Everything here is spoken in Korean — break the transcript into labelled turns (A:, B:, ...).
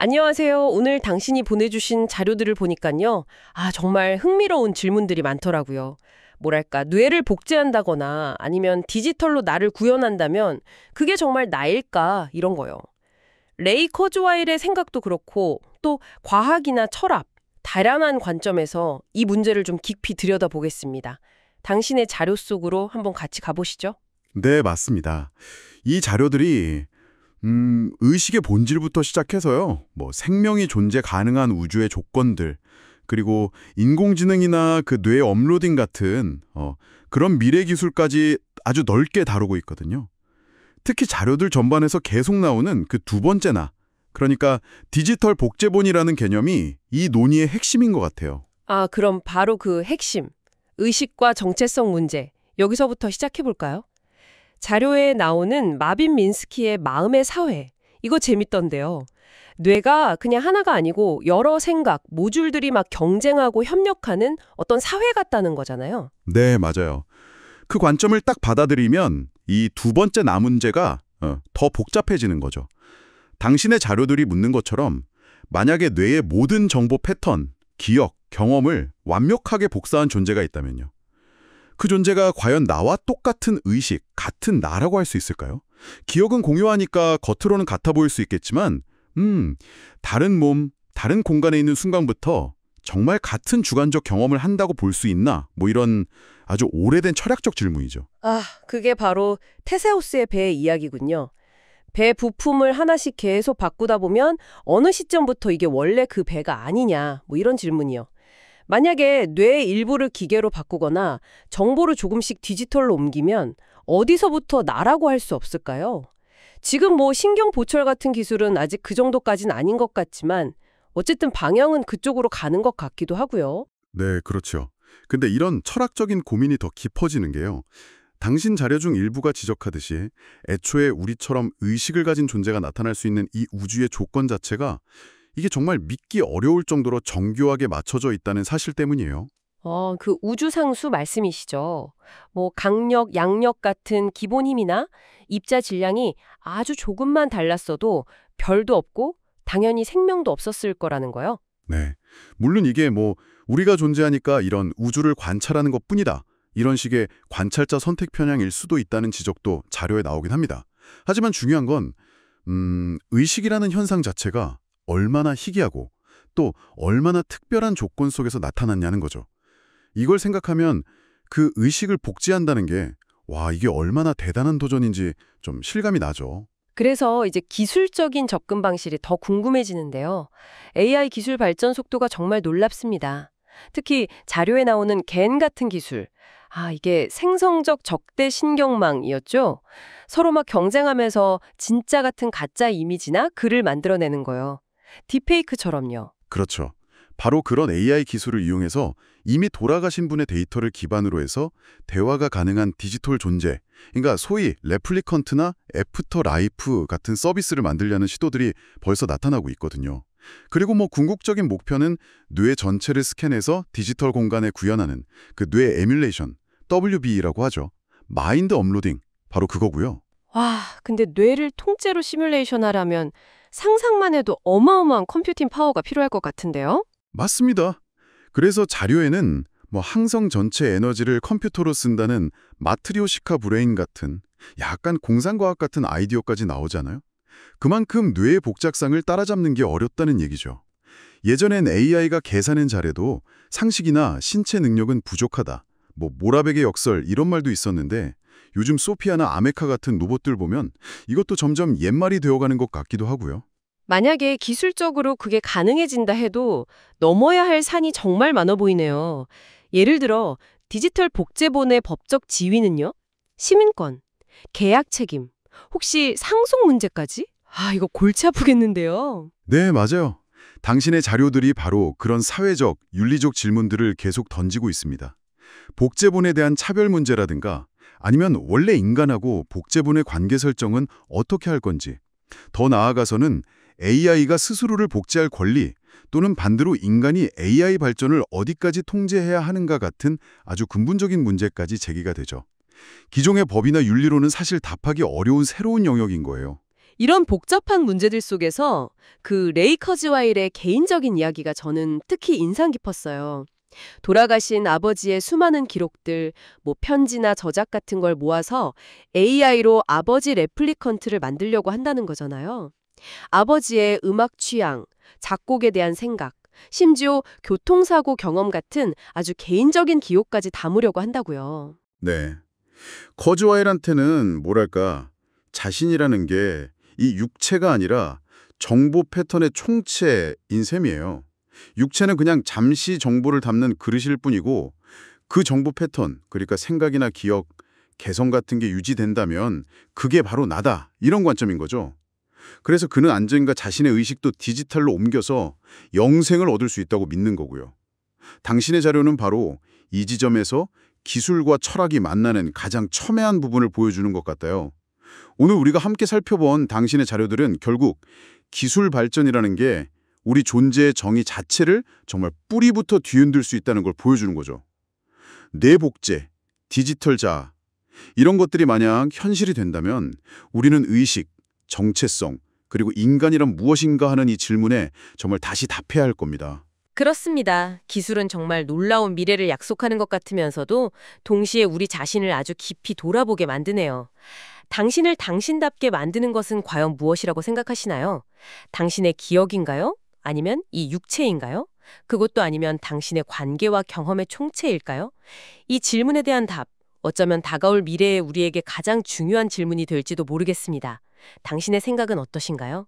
A: 안녕하세요. 오늘 당신이 보내주신 자료들을 보니까요. 정말 흥미로운 질문들이 많더라고요. 뭐랄까, 뇌를 복제한다거나 아니면 디지털로 나를 구현한다면 그게 정말 나일까? 이런 거요. 레이 커즈와일의 생각도 그렇고 또 과학이나 철학, 다양한 관점에서 이 문제를 좀 깊이 들여다보겠습니다. 당신의 자료 속으로 한번 같이 가보시죠.
B: 네, 맞습니다. 이 자료들이 의식의 본질부터 시작해서요. 생명이 존재 가능한 우주의 조건들, 그리고 인공지능이나 그 뇌 업로딩 같은 그런 미래 기술까지 아주 넓게 다루고 있거든요. 특히 자료들 전반에서 계속 나오는 그 두 번째나, 그러니까 디지털 복제본이라는 개념이 이 논의의 핵심인 것 같아요.
A: 그럼 바로 그 핵심, 의식과 정체성 문제, 여기서부터 시작해볼까요? 자료에 나오는 마빈 민스키의 마음의 사회, 이거 재밌던데요. 뇌가 그냥 하나가 아니고 여러 생각, 모듈들이 막 경쟁하고 협력하는 어떤 사회 같다는 거잖아요.
B: 네, 맞아요. 그 관점을 딱 받아들이면 이 두 번째 나 문제가 더 복잡해지는 거죠. 당신의 자료들이 묻는 것처럼 만약에 뇌의 모든 정보 패턴, 기억, 경험을 완벽하게 복사한 존재가 있다면요. 그 존재가 과연 나와 똑같은 의식, 같은 나라고 할 수 있을까요? 기억은 공유하니까 겉으로는 같아 보일 수 있겠지만 다른 몸, 다른 공간에 있는 순간부터 정말 같은 주관적 경험을 한다고 볼 수 있나? 이런 아주 오래된 철학적 질문이죠.
A: 그게 바로 테세우스의 배 이야기군요. 배 부품을 하나씩 계속 바꾸다 보면 어느 시점부터 이게 원래 그 배가 아니냐, 이런 질문이요. 만약에 뇌의 일부를 기계로 바꾸거나 정보를 조금씩 디지털로 옮기면 어디서부터 나라고 할 수 없을까요? 지금 신경보철 같은 기술은 아직 그 정도까지는 아닌 것 같지만 어쨌든 방향은 그쪽으로 가는 것 같기도 하고요.
B: 네, 그렇죠. 근데 이런 철학적인 고민이 더 깊어지는 게요. 당신 자료 중 일부가 지적하듯이 애초에 우리처럼 의식을 가진 존재가 나타날 수 있는 이 우주의 조건 자체가 이게 정말 믿기 어려울 정도로 정교하게 맞춰져 있다는 사실 때문이에요.
A: 그 우주상수 말씀이시죠. 강력, 양력 같은 기본 힘이나 입자 질량이 아주 조금만 달랐어도 별도 없고 당연히 생명도 없었을 거라는 거요.
B: 네. 물론 이게 우리가 존재하니까 이런 우주를 관찰하는 것뿐이다. 이런 식의 관찰자 선택 편향일 수도 있다는 지적도 자료에 나오긴 합니다. 하지만 중요한 건 의식이라는 현상 자체가 얼마나 희귀하고 또 얼마나 특별한 조건 속에서 나타났냐는 거죠. 이걸 생각하면 그 의식을 복제한다는 게 이게 얼마나 대단한 도전인지 좀 실감이 나죠.
A: 그래서 이제 기술적인 접근 방식이 더 궁금해지는데요. AI 기술 발전 속도가 정말 놀랍습니다. 특히 자료에 나오는 겐 같은 기술. 이게 생성적 적대 신경망이었죠. 서로 막 경쟁하면서 진짜 같은 가짜 이미지나 글을 만들어내는 거요. 딥페이크처럼요.
B: 그렇죠. 바로 그런 AI 기술을 이용해서 이미 돌아가신 분의 데이터를 기반으로 해서 대화가 가능한 디지털 존재, 그러니까 소위 레플리컨트나 애프터 라이프 같은 서비스를 만들려는 시도들이 벌써 나타나고 있거든요. 그리고 궁극적인 목표는 뇌 전체를 스캔해서 디지털 공간에 구현하는 그 뇌 에뮬레이션, WB라고 하죠. 마인드 업로딩, 바로 그거고요.
A: 근데 뇌를 통째로 시뮬레이션 하려면 상상만 해도 어마어마한 컴퓨팅 파워가 필요할 것 같은데요?
B: 맞습니다. 그래서 자료에는 항성 전체 에너지를 컴퓨터로 쓴다는 마트리오시카 브레인 같은 약간 공상과학 같은 아이디어까지 나오잖아요. 그만큼 뇌의 복잡성을 따라잡는 게 어렵다는 얘기죠. 예전엔 AI가 계산은 잘해도 상식이나 신체 능력은 부족하다. 모라백의 역설 이런 말도 있었는데 요즘 소피아나 아메카 같은 로봇들 보면 이것도 점점 옛말이 되어가는 것 같기도 하고요.
A: 만약에 기술적으로 그게 가능해진다 해도 넘어야 할 산이 정말 많아 보이네요. 예를 들어 디지털 복제본의 법적 지위는요? 시민권, 계약 책임, 혹시 상속 문제까지? 이거 골치 아프겠는데요.
B: 네, 맞아요. 당신의 자료들이 바로 그런 사회적, 윤리적 질문들을 계속 던지고 있습니다. 복제본에 대한 차별 문제라든가 아니면 원래 인간하고 복제본의 관계 설정은 어떻게 할 건지, 더 나아가서는 AI가 스스로를 복제할 권리 또는 반대로 인간이 AI 발전을 어디까지 통제해야 하는가 같은 아주 근본적인 문제까지 제기가 되죠. 기존의 법이나 윤리로는 사실 답하기 어려운 새로운 영역인 거예요.
A: 이런 복잡한 문제들 속에서 그 레이 커즈와일의 개인적인 이야기가 저는 특히 인상 깊었어요. 돌아가신 아버지의 수많은 기록들, 편지나 저작 같은 걸 모아서 AI로 아버지 레플리컨트를 만들려고 한다는 거잖아요. 아버지의 음악 취향, 작곡에 대한 생각, 심지어 교통사고 경험 같은 아주 개인적인 기록까지 담으려고 한다고요.
B: 네. 커즈와일한테는 뭐랄까 자신이라는 게 이 육체가 아니라 정보 패턴의 총체인 셈이에요. 육체는 그냥 잠시 정보를 담는 그릇일 뿐이고 그 정보 패턴, 그러니까 생각이나 기억, 개성 같은 게 유지된다면 그게 바로 나다, 이런 관점인 거죠. 그래서 그는 언젠가 자신의 의식도 디지털로 옮겨서 영생을 얻을 수 있다고 믿는 거고요. 당신의 자료는 바로 이 지점에서 기술과 철학이 만나는 가장 첨예한 부분을 보여주는 것 같아요. 오늘 우리가 함께 살펴본 당신의 자료들은 결국 기술 발전이라는 게 우리 존재의 정의 자체를 정말 뿌리부터 뒤흔들 수 있다는 걸 보여주는 거죠. 뇌복제, 디지털 자아, 이런 것들이 만약 현실이 된다면 우리는 의식, 정체성, 그리고 인간이란 무엇인가 하는 이 질문에 정말 다시 답해야 할 겁니다.
C: 그렇습니다. 기술은 정말 놀라운 미래를 약속하는 것 같으면서도 동시에 우리 자신을 아주 깊이 돌아보게 만드네요. 당신을 당신답게 만드는 것은 과연 무엇이라고 생각하시나요? 당신의 기억인가요? 아니면 이 육체인가요? 그것도 아니면 당신의 관계와 경험의 총체일까요? 이 질문에 대한 답, 어쩌면 다가올 미래에 우리에게 가장 중요한 질문이 될지도 모르겠습니다. 당신의 생각은 어떠신가요?